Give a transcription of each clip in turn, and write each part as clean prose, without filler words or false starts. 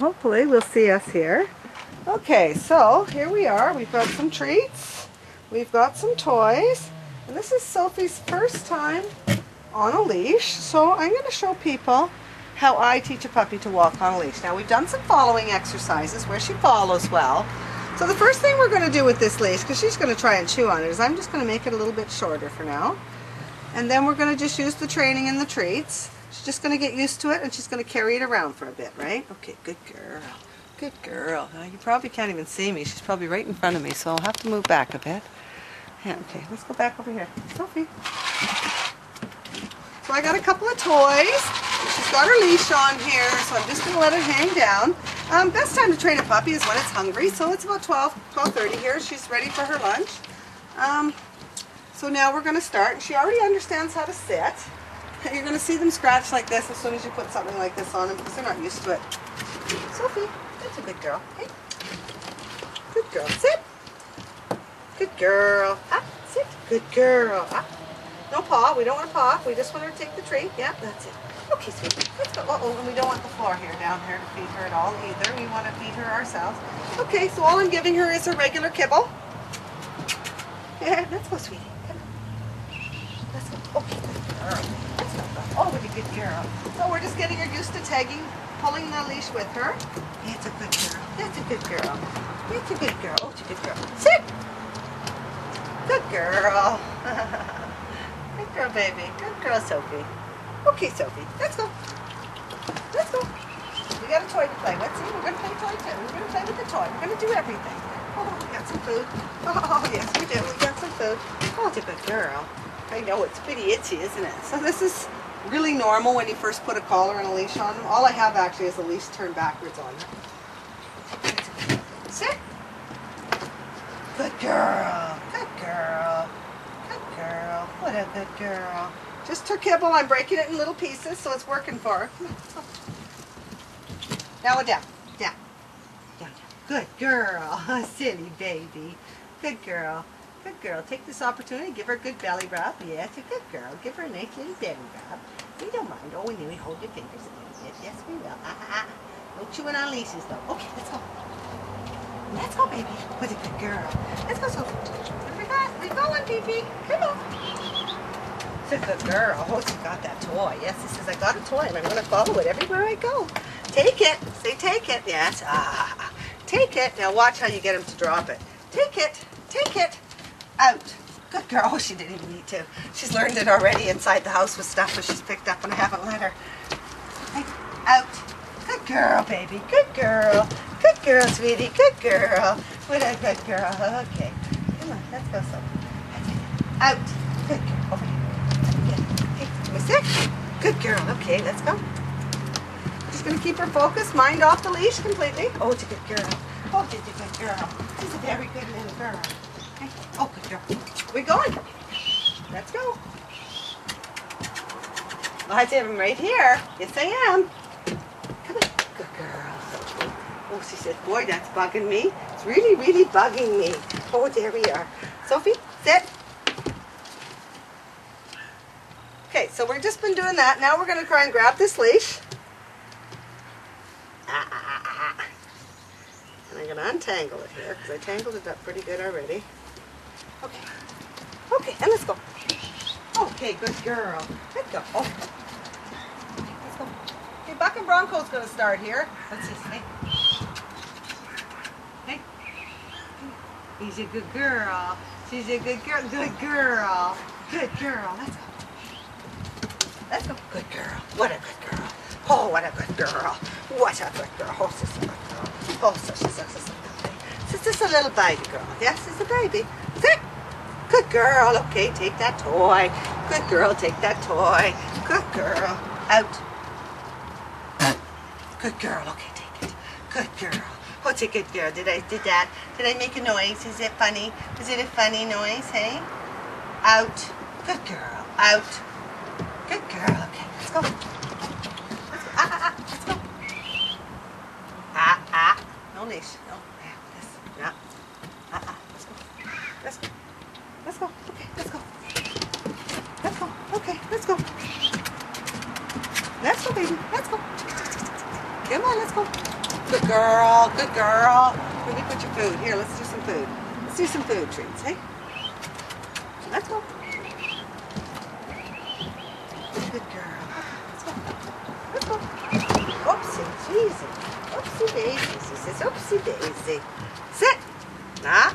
Hopefully we'll see us here. Okay, so here we are. We've got some treats. We've got some toys. And this is Sophie's first time on a leash. So I'm going to show people how I teach a puppy to walk on a leash. Now we've done some following exercises where she follows well. So the first thing we're going to do with this leash, because she's going to try and chew on it, is I'm just going to make it a little bit shorter for now. And then we're going to just use the training and the treats. She's just going to get used to it, and she's going to carry it around for a bit, right? Okay, good girl. Good girl. Now, you probably can't even see me. She's probably right in front of me, so I'll have to move back a bit. Yeah, okay, let's go back over here. Sophie. So I got a couple of toys. She's got her leash on here, so I'm just going to let her hang down. Best time to train a puppy is when it's hungry, so it's about 12:30 here. She's ready for her lunch. So now we're going to start. She already understands how to sit. You're going to see them scratch like this as soon as you put something like this on them because they're not used to it. Sophie, that's a good girl. Hey. Good girl. Sit. Good girl. Up. Sit. Good girl. Up. No paw. We don't want to paw. We just want her to take the treat. Yeah, that's it. Okay, sweetie. Let's go. Uh-oh, and we don't want the floor here down here to feed her at all either. We want to feed her ourselves. Okay, so all I'm giving her is her regular kibble. Yeah, let's go, sweetie. Come on. Let's go. Okay, good girl. Let's go. Oh, what a good girl. So we're just getting her used to tagging, pulling the leash with her. That's a good girl. That's a good girl. That's a good girl. Oh, it's a good girl. Sit. Good girl. Good girl, baby. Good girl, Sophie. Okay, Sophie. Let's go. Let's go. We got a toy to play with. See, we're going to play toy too. We're going to play with the toy. We're going to do everything. Oh, we got some food. Oh, yes, we do. We got some food. Oh, it's a good girl. I know, it's pretty itchy, isn't it? So this is really normal when you first put a collar and a leash on them. All I have actually is a leash turned backwards on her. Sit. Good girl. Good girl. Good girl. What a good girl. Just her kibble. I'm breaking it in little pieces, so it's working for her. Now we're down. Down. Down, down. Good girl. Silly baby. Good girl. Good girl. Take this opportunity. Give her a good belly rub. Yeah, it's a good girl. Give her a nice little belly rub. We don't mind. Oh, and then we hold your fingers a little bit. Yes, we will. No chewing on leashes, though. Okay, let's go. Let's go, baby. What a good girl. Let's go, Sophie. What have we got? We're going, Pee-Pee. Come on. It's a good girl. Oh, she got that toy. Yes, it says I got a toy, and I'm going to follow it everywhere I go. Take it. Say take it. Yes. Take it. Now watch how you get him to drop it. Take it. Take it. Out. Good girl. Oh, she didn't even need to. She's learned it already inside the house with stuff that she's picked up and I haven't let her. Out. Good girl, baby. Good girl. Good girl, sweetie. Good girl. What a good girl. Okay. Come on. Let's go, Sophie. Out. Good girl. Over here. Okay. Give me a sec. Good girl. Okay, let's go. Just going to keep her focused. Mind off the leash completely. Oh, it's a good girl. Oh, it's a good girl. She's a very good little girl. Okay. Oh, good girl. We're going. Let's go. I have him right here. Yes, I am. Come on. Good girl. Oh, she said, boy, that's bugging me. It's really, really bugging me. Oh, there we are. Sophie, sit. Okay, so we've just been doing that. Now we're going to try and grab this leash. And I'm going to untangle it here because I tangled it up pretty good already. Okay. Okay, and let's go. Okay, good girl. Let's go. Oh. Okay, let's go. Okay, Buck and Bronco's going to start here. Let's see. Hey. Hey. She's a good girl. She's a good girl. Good girl. Good girl. Let's go. Let's go. Good girl. What a good girl. Oh, what a good girl. What a good girl. Oh, she's a good girl. Oh, she's just a little baby girl. Yes, she's a baby. Sit. Good girl. Okay, take that toy. Good girl, take that toy. Good girl. Out. Good girl. Okay, take it. Good girl. Oh, it's a good girl. Did I make a noise? Is it funny? Is it a funny noise, hey? Out. Good girl. Out. Good girl. Okay, let's go. Let's go. Let's go. No leash. No. Yeah, this. Yeah. Let's go. Let's go. Let's go. Okay, let's go. Let's go. Okay, let's go. Let's go, baby. Let's go. Come on, let's go. Good girl, good girl. Let me put your food. Here, let's do some food. Let's do some food treats, hey? Let's go. Good girl. Let's go. Let's go. Oopsie, jeezy. Oopsie daisy. She says, oopsie daisy. Sit. Nah.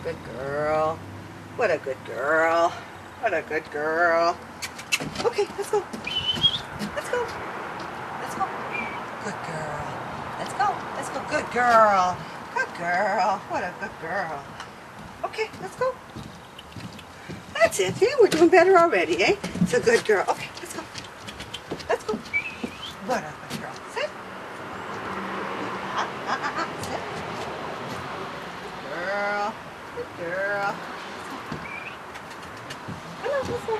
Good girl. What a good girl. What a good girl. Okay, let's go. Let's go. Let's go. Good girl. Let's go. Let's go. Good girl. Good girl. What a good girl. Okay, let's go. That's it. Yeah, we're doing better already, eh? It's a good girl. Okay, let's go. Let's go. What a good girl. Sit. Sit. Good girl. Good girl. Hello, let's go.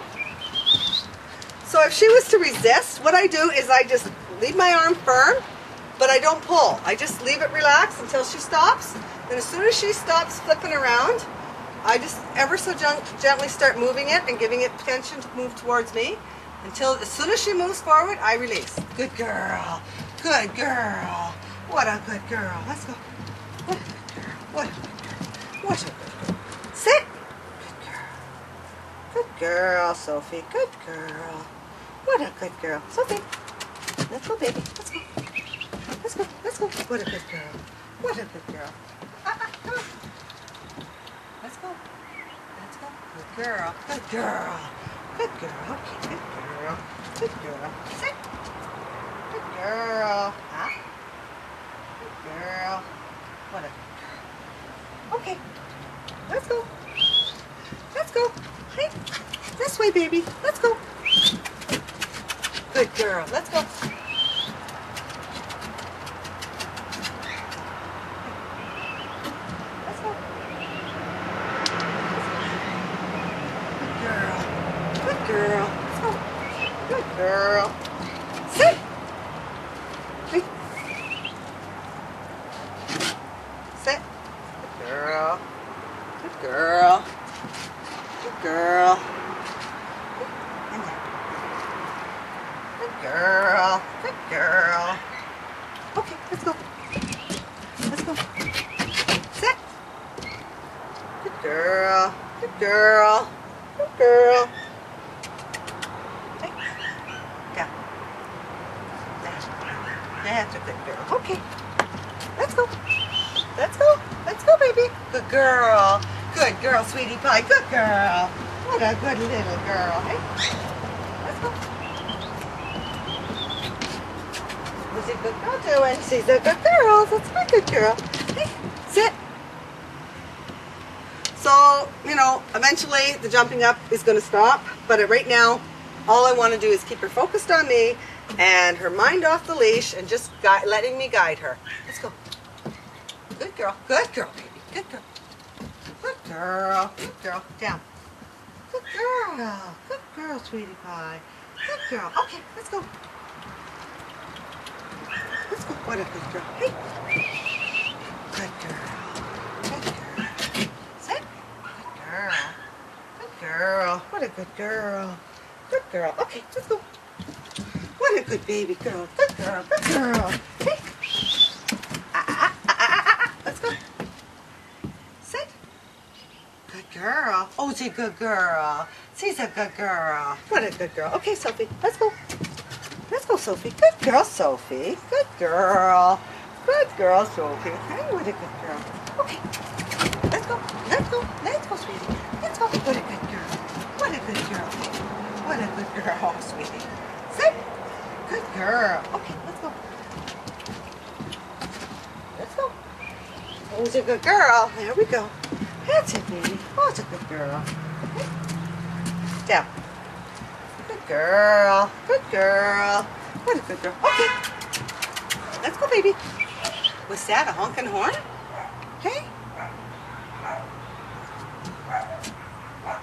So if she was to resist, what I do is I just leave my arm firm, but I don't pull. I just leave it relaxed until she stops. Then as soon as she stops flipping around, I just ever so gently start moving it and giving it tension to move towards me until as soon as she moves forward, I release. Good girl. Good girl. What a good girl. Let's go. What a good girl. What a good girl. What a good girl. Sit. Good girl. Good girl, Sophie. Good girl. What a good girl. Sophie. Let's go, baby. Let's go. Let's go. Let's go. What a good girl. What a good girl. Come on. Let's go. Let's go. Good girl. Good girl. Good girl. Okay. Good girl. Good girl. Sit. Good girl. Huh? Good girl. What a good girl. Okay. Let's go. Let's go. Hey. This way, baby. Let's go. Good girl. Let's go. Let's go. Good girl. Let's go. Good girl. Sit. Hey. Sit. Good girl. Good girl. Good girl. And down. Good girl. Good girl. Okay, let's go. Let's go. Sit. Good girl. Good girl. Good girl. Hey. Down. That's a good girl. Okay. Let's go. Let's go. Let's go, baby. Good girl. Good girl, sweetie pie. Good girl. What a good little girl. Hey. Let's go. What's a good girl doing? She's a good girl. That's my good girl. Hey. Sit. So, you know, eventually the jumping up is going to stop. But right now, all I want to do is keep her focused on me and her mind off the leash and just letting me guide her. Let's go. Good girl. Good girl, baby. Good girl. Good girl. Good girl. Down. Good girl. Good girl, sweetie pie. Good girl. Okay, let's go. Let's go. What a good girl. Hey. Good girl. Good girl. Sit. Good girl. Good girl. What a good girl. Good girl. Okay, let's go. What a good baby girl. Good girl. Good girl. Hey. Let's go. Sit. Good girl. Oh, she's a good girl. She's a good girl. What a good girl. Okay, Sophie, let's go. Let's go, Sophie. Good girl, Sophie. Good girl. Good girl, Sophie. Hey, what a good girl. Okay. Let's go. Let's go. Let's go, sweetie. Let's go. What a good girl. What a good girl. What a good girl, sweetie. Sit. Good girl. Okay, let's go. Let's go. Oh, it's a good girl. There we go. That's it, baby. Oh, it's a good girl. Okay. Down. Good girl. Good girl. What a good girl. Okay. Let's go, baby. Was that a honking horn? Okay.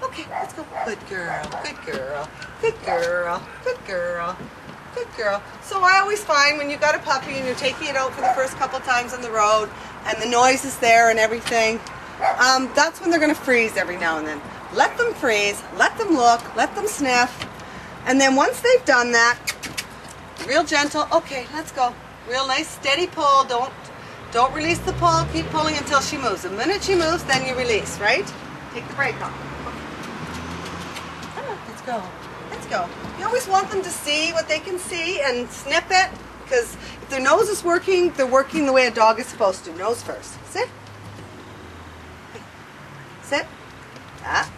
Okay, let's go. Good girl. Good girl. Good girl. Good girl. Good girl. So I always find when you got a puppy and you're taking it out for the first couple times on the road and the noise is there and everything, that's when they're going to freeze every now and then. Let them freeze, let them look, let them sniff, and then once they've done that, real gentle, okay, let's go. Real nice steady pull. Don't release the pull. Keep pulling until she moves. The minute she moves, then you release, right? Take the brake off. Come on, let's go. Let's go. You always want them to see what they can see and snip it, because if their nose is working, they're working the way a dog is supposed to. Nose first. Sit. Sit. Ah.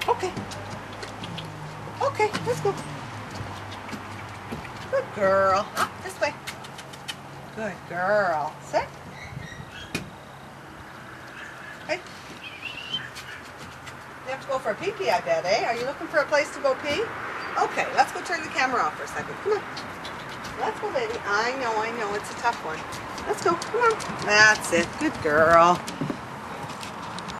Okay. Okay, let's go. Good girl. Ah, this way. Good girl. Sit. Okay. You have to go for a pee-pee, I bet, eh? Are you looking for a place to go pee? Okay, let's go turn the camera off for a second. Come on. Let's go, baby. I know, it's a tough one. Let's go. Come on. That's it. Good girl.